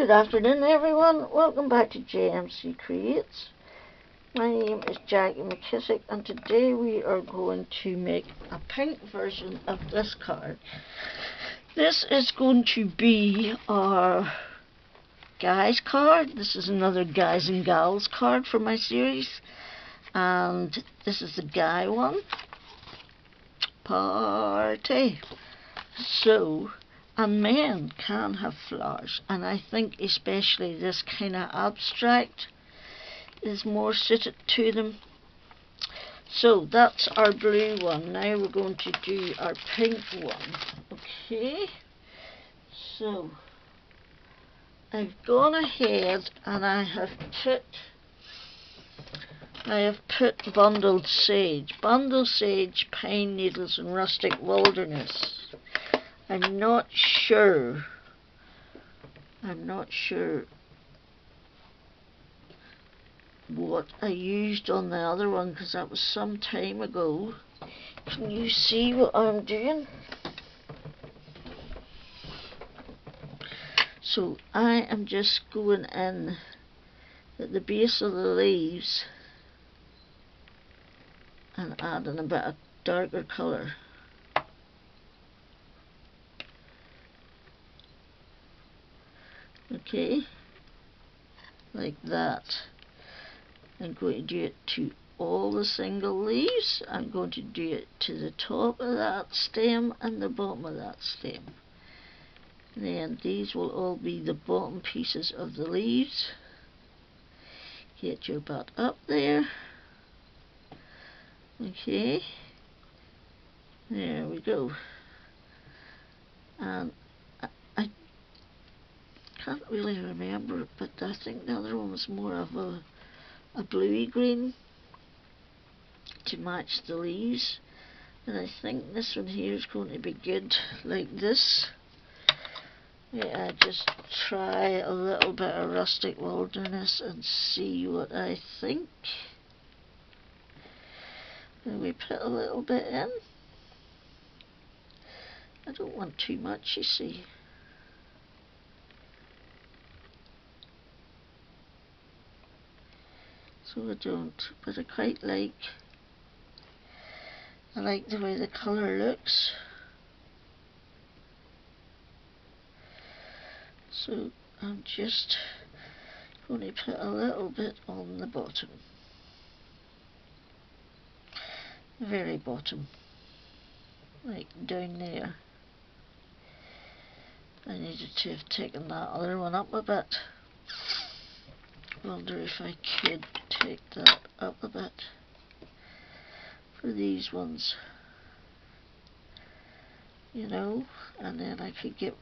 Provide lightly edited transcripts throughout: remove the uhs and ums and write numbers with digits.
Good afternoon, everyone. Welcome back to JMC Creates. My name is Jackie McKissick, and today we are going to make a pink version of this card. This is going to be our guys card. This is another guys and gals card for my series, and this is the guy one. Party. So, and men can have flowers, and I think especially this kind of abstract is more suited to them. So that's our blue one. Now we're going to do our pink one. Okay, so I've gone ahead and I have put bundled sage, pine needles and rustic wilderness. I'm not sure what I used on the other one, because that was some time ago. Can you see what I'm doing? So I am just going in at the base of the leaves and adding a bit of darker colour. Okay, like that. I'm going to do it to all the single leaves. I'm going to do it to the top of that stem and the bottom of that stem. Then these will all be the bottom pieces of the leaves. Get your butt up there. Okay, there we go. And I can't really remember it, but I think the other one was more of a bluey green to match the leaves, and I think this one here is going to be good like this. Yeah, just try a little bit of rustic wilderness and see what I think. And we put a little bit in. I don't want too much, you see. So I don't, but I quite like the way the colour looks. So I'm just going to put a little bit on the bottom. The very bottom. Like down there. I needed to have taken that other one up a bit. Wonder if I could take that up a bit for these ones, you know, and then I could get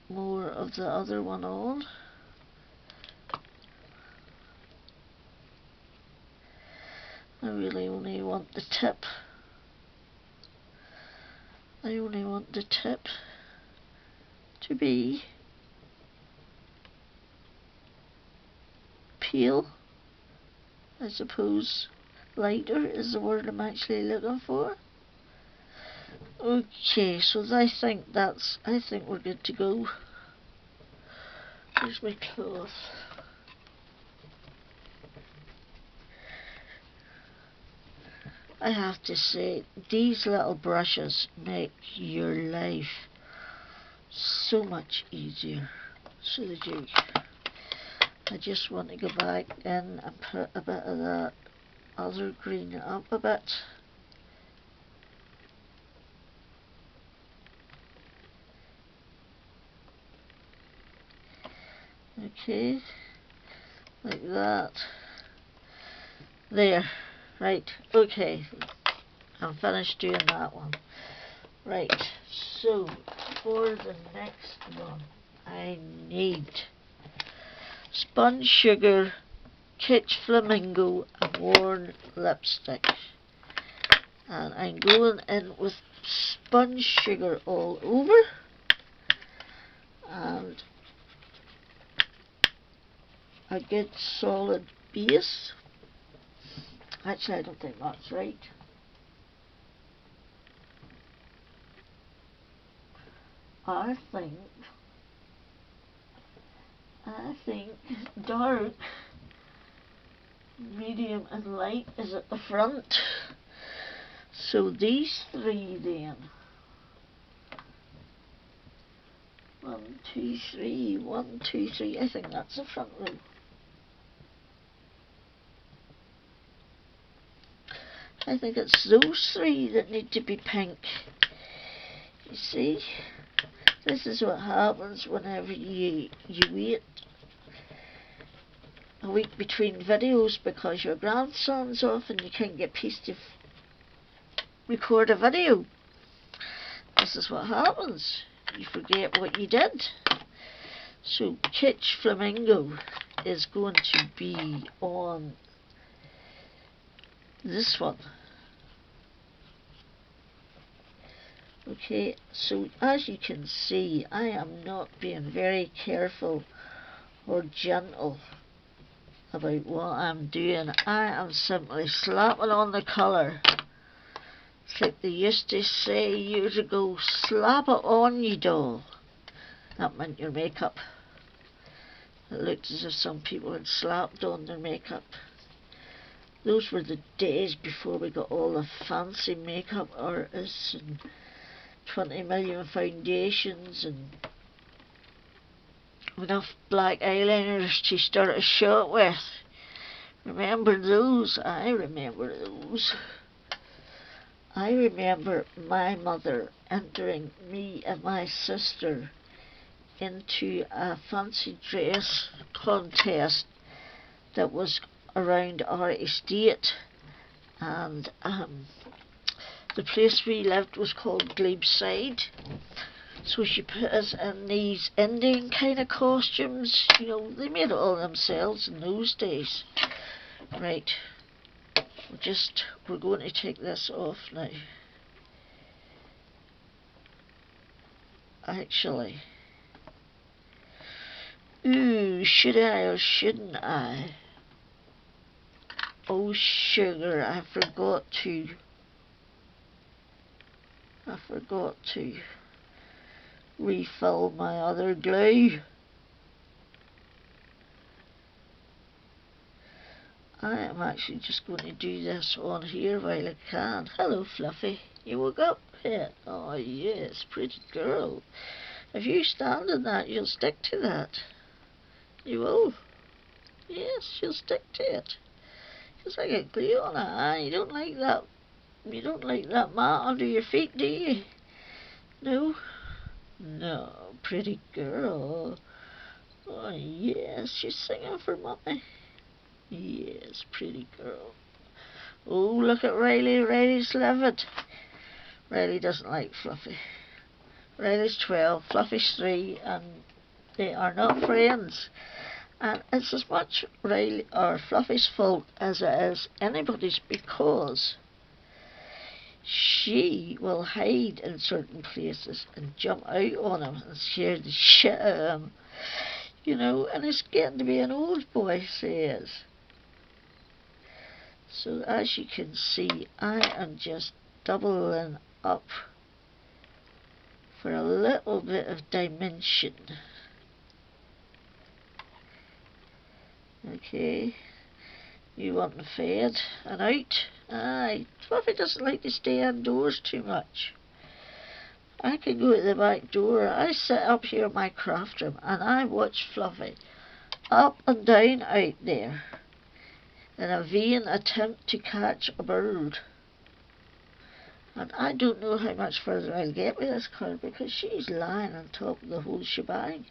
more of the other one on. I really only want the tip. I only want the tip to be pale, I suppose. Lighter is the word I'm actually looking for. Okay, so I think we're good to go. Here's my cloth. I have to say, these little brushes make your life so much easier. So they do. I just want to go back in and put a bit of that other green up a bit. Okay, like that. There. Right, okay. I'm finished doing that one. Right, so for the next one, I need Spun Sugar, Kitsch Flamingo and Worn Lipstick. And I'm going in with Spun Sugar all over. And a good solid base. Actually, I don't think that's right. I think I think dark, medium and light is at the front. So these three then. 1, 2, 3, 1, 2, 3. I think that's the front row. I think it's those three that need to be pink. You see? This is what happens whenever you wait a week between videos because your grandson's off and you can't get peace to record a video. This is what happens. You forget what you did. So Kitsch Flamingo is going to be on this one. Okay, so as you can see, I am not being very careful or gentle about what I'm doing. I am simply slapping on the colour. It's like they used to say years ago, slap it on, you doll. That meant your makeup. It looked as if some people had slapped on their makeup. Those were the days before we got all the fancy makeup artists and 20 million foundations and enough black eyeliners to start a shot with. Remember those? I remember those. I remember my mother entering me and my sister into a fancy dress contest that was around our estate, and the place we lived was called Glebeside. So she put us in these Indian kind of costumes. You know, they made it all themselves in those days. Right, we're going to take this off now. Actually, ooh, should I or shouldn't I? Oh sugar, I forgot to refill my other glue. I am actually just going to do this on here while I can. Hello Fluffy, you woke up yet? Oh yes, pretty girl. If you stand in that, you'll stick to that. You will. Yes, you'll stick to it. Just like a glue on it. You don't like that. You don't like that mat under your feet, do you? No? No, pretty girl. Oh yes, she's singing for mommy. Yes, pretty girl. Oh, look at Riley. Riley's loving it. Riley doesn't like Fluffy. Riley's 12, Fluffy's 3, and they are not friends. And it's as much Riley or Fluffy's fault as it is anybody's, because she will hide in certain places and jump out on him and scare the shit out of him. You know, and it's getting to be an old boy, says. So as you can see, I am just doubling up for a little bit of dimension. Okay, you want the fed and out? Aye, Fluffy doesn't like to stay indoors too much. I can go to the back door. I sit up here in my craft room and I watch Fluffy up and down out there in a vain attempt to catch a bird. And I don't know how much further I'll get with this card because she's lying on top of the whole shebang.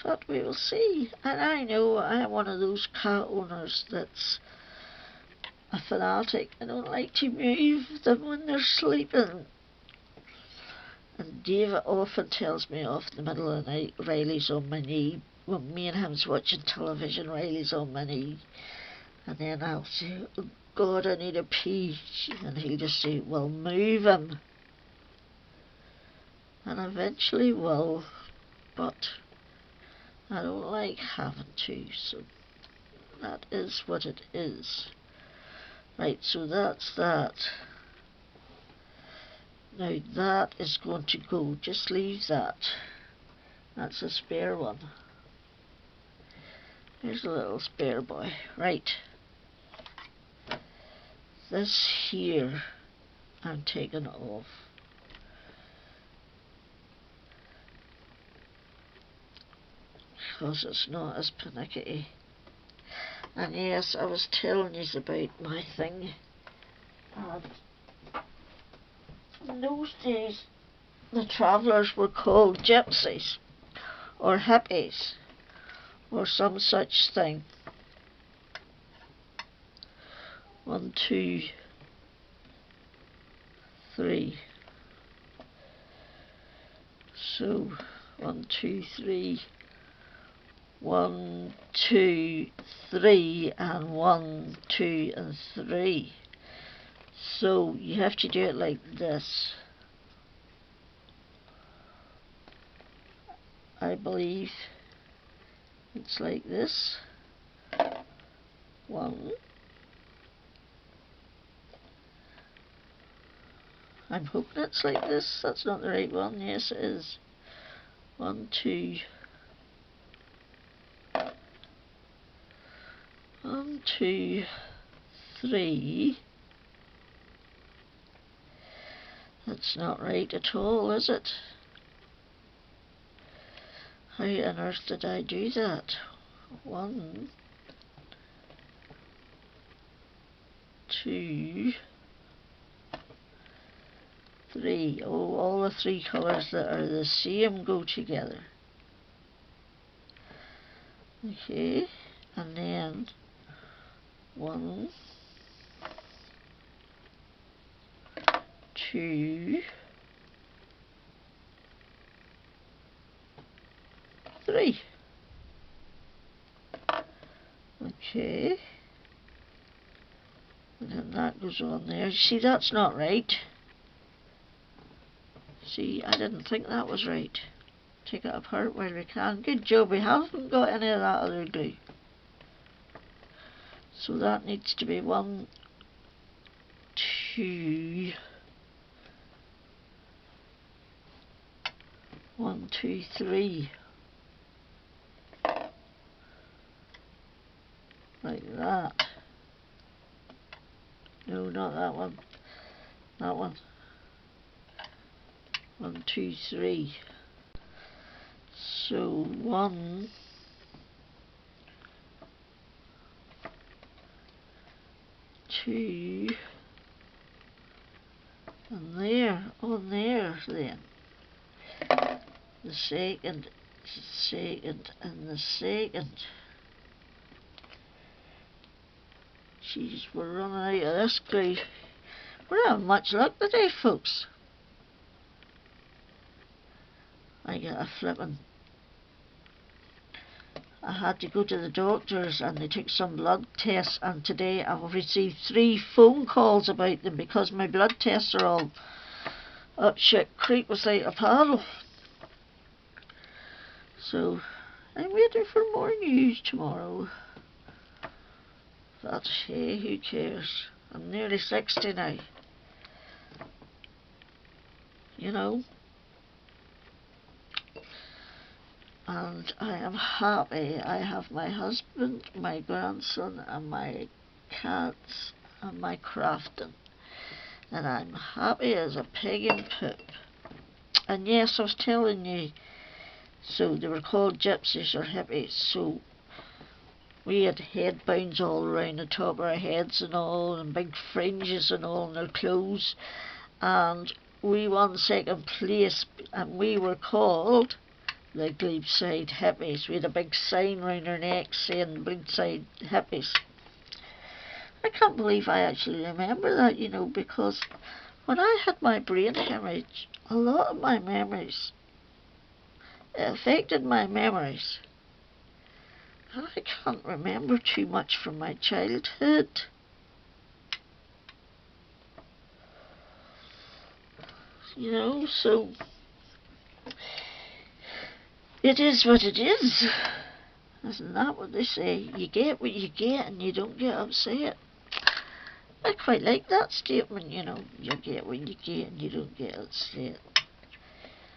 But we will see. And I know I am one of those cat owners that's a fanatic. I don't like to move them when they're sleeping. And David often tells me off in the middle of the night, Riley's on my knee. When me and him's watching television, Riley's on my knee. And then I'll say, oh God, I need a pee. And he'll just say, well, move him. And eventually will, but I don't like having to, so that is what it is. Right, so that's that. Now that is going to go, just leave that. That's a spare one. Here's a little spare boy. Right. This here I'm taking off. Because it's not as panicky. And yes, I was telling you about my thing. And in those days, the travellers were called gypsies, or hippies, or some such thing. 1, 2, 3. So 1, 2, 3. 1, 2, 3, and 1, 2, and 3. So you have to do it like this. I believe it's like this. 1. I'm hoping it's like this. That's not the right one. Yes, it is. 1, 2. 1, 2, 3. That's not right at all, is it? How on earth did I do that? 1, 2, 3. Oh, all the 3 colours that are the same go together. Okay, and then 1, 2, 3. Okay, and then that goes on there. See, that's not right. See, I didn't think that was right. Take it apart while we can. Good job, we haven't got any of that other glue. So that needs to be 1, 2, 1, 2, 3. Like that. No, not that one. That one. 1, 2, 3. So 1, 2, and there, on there then. The second, and the second. Jeez, we're running out of this glue. We're not having much luck today, folks. I got a flippin'. I had to go to the doctors and they took some blood tests, and today I've received 3 phone calls about them because my blood tests are all up shit creek without a paddle. So I'm waiting for more news tomorrow. But hey, who cares? I'm nearly 60 now. You know? And I am happy. I have my husband, my grandson, and my cats, and my crafting. And I'm happy as a pig in poop. And yes, I was telling you, so they were called gypsies or hippies. So we had headbands all around the top of our heads and all, and big fringes and all in our clothes. And we won 2nd place, and we were called the Glebeside Hippies. We had a big sign round our necks saying Glebeside Hippies. I can't believe I actually remember that, you know, because when I had my brain hemorrhage, a lot of my memories, it affected my memories. And I can't remember too much from my childhood. You know, so it is what it is. Isn't that what they say? You get what you get and you don't get upset. I quite like that statement, you know. You get what you get and you don't get upset.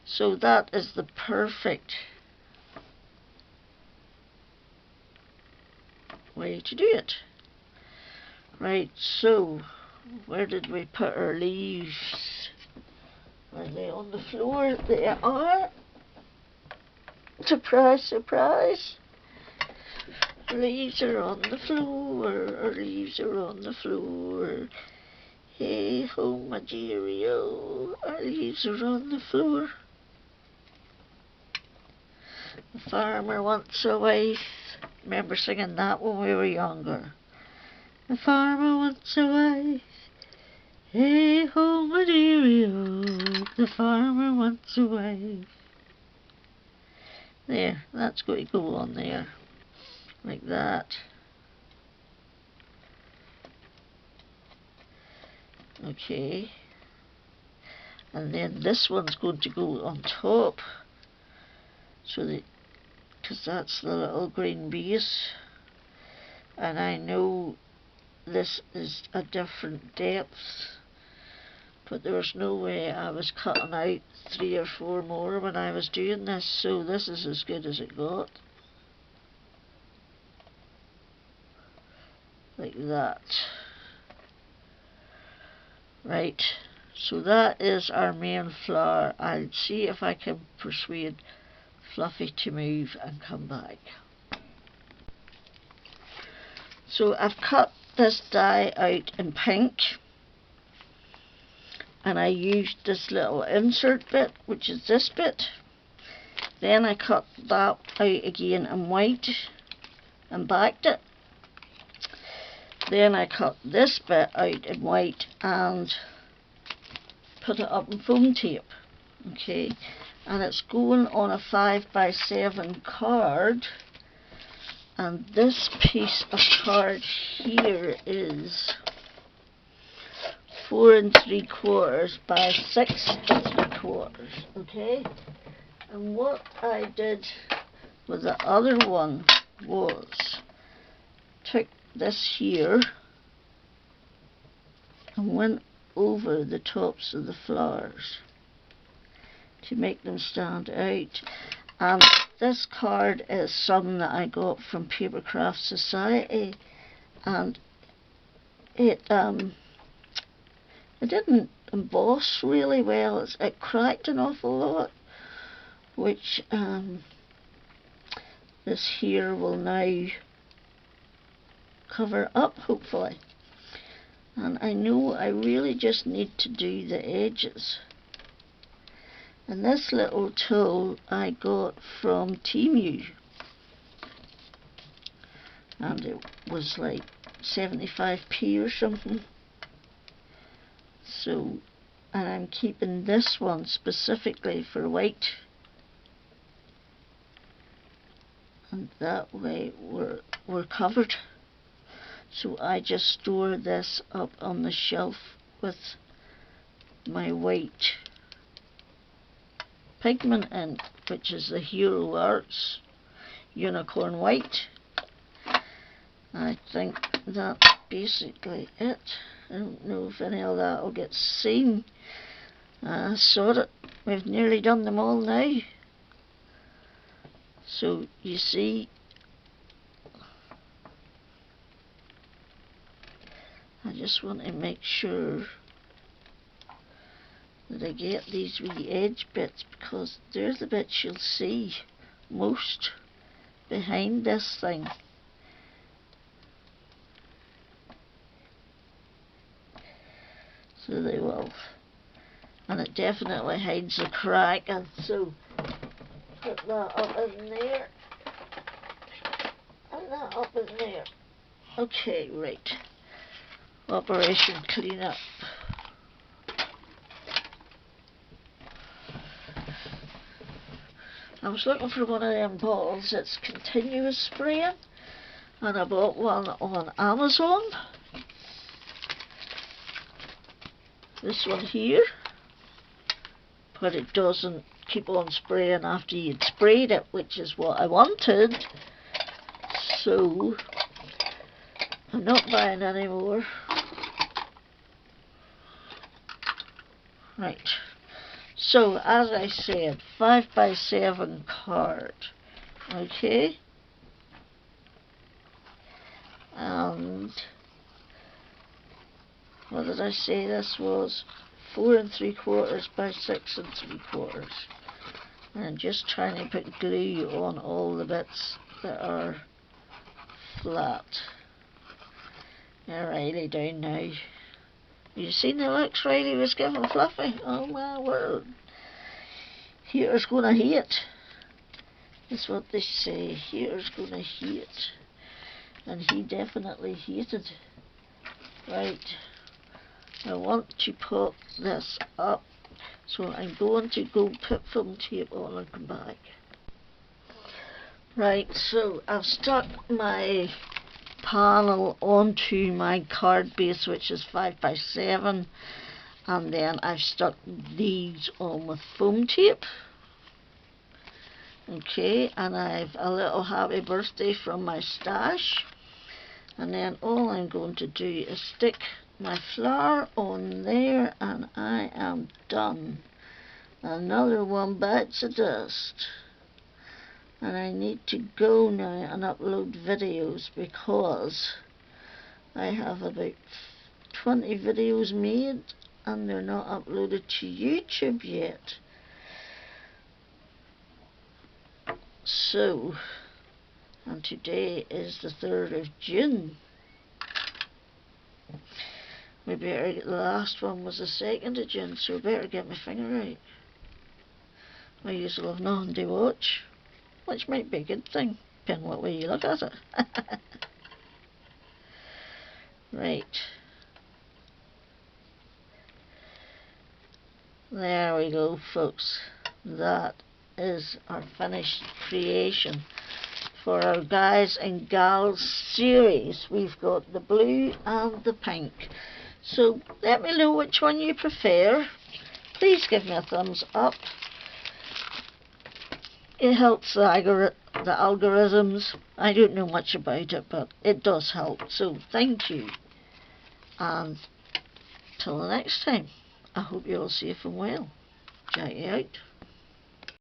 So that is the perfect way to do it. Right, so where did we put our leaves? Are they on the floor? They are. Surprise, surprise. Leaves are on the floor. Our leaves are on the floor. Hey ho, my dearie-o. Our leaves are on the floor. The farmer wants a wife. Remember singing that when we were younger. The farmer wants a wife. Hey ho, my dearie-o. The farmer wants a wife. There, that's going to go on there. Like that. Okay. And then this one's going to go on top. So that, because that's the little green base. And I know this is a different depth, but there was no way I was cutting out 3 or 4 more when I was doing this, so this is as good as it got. Like that. Right, so that is our main flower. I'll see if I can persuade Fluffy to move and come back. So I've cut this die out in pink, and I used this little insert bit, which is this bit. Then I cut that out again in white and backed it. Then I cut this bit out in white and put it up in foam tape. Okay, and it's going on a 5x7 card. And this piece of card here is 4 3/4 by 6 3/4. Okay, and what I did with the other one was took this here and went over the tops of the flowers to make them stand out. And this card is something that I got from Papercraft Society, and it didn't emboss really well. It cracked an awful lot, which this here will now cover up, hopefully. And I know I really just need to do the edges. And this little tool I got from Temu, and it was like 75p or something. So, and I'm keeping this one specifically for white, and that way we're covered. So I just store this up on the shelf with my white pigment in, which is the Hero Arts Unicorn White. I think that's basically it. I don't know if any of that will get seen. I saw it. We've nearly done them all now. So you see, I just want to make sure that I get these wee edge bits, because they're the bits you'll see most behind this thing. So they will. And it definitely hides a crack, and so put that up in there. And that up in there. Okay, right. Operation Clean Up. I was looking for one of them bottles that's continuous spraying, and I bought one on Amazon. This one here, but it doesn't keep on spraying after you'd sprayed it, which is what I wanted. So I'm not buying any more. Right. So, as I said, 5x7 card, okay? and what did I say this was? 4 3/4 by 6 3/4. And I'm just trying to put glue on all the bits that are flat. They're really down now. You seen the looks Riley was giving Fluffy? Oh my word. Here's gonna hate. That's what they say. Here's gonna hate. And he definitely hated. Right. I want to put this up. So I'm going to go put film tape on and come back. Right, so I've stuck my panel onto my card base, which is 5 by 7, and then I've stuck these on with foam tape. Okay, and I've a little happy birthday from my stash, and then all I'm going to do is stick my flower on there and I am done. Another one bites the dust. And I need to go now and upload videos because I have about 20 videos made and they're not uploaded to YouTube yet. So, and today is the 3rd of June. We better get, the last one was the 2nd of June, so we better get my finger right. I usually have nothing to watch, which might be a good thing, depending on what way you look at it. Right. There we go, folks. That is our finished creation for our Guys and Gals series. We've got the blue and the pink. So let me know which one you prefer. Please give me a thumbs up. It helps the algorithms. I don't know much about it, but it does help. So thank you. And till the next time, I hope you're all safe and well. Check you out.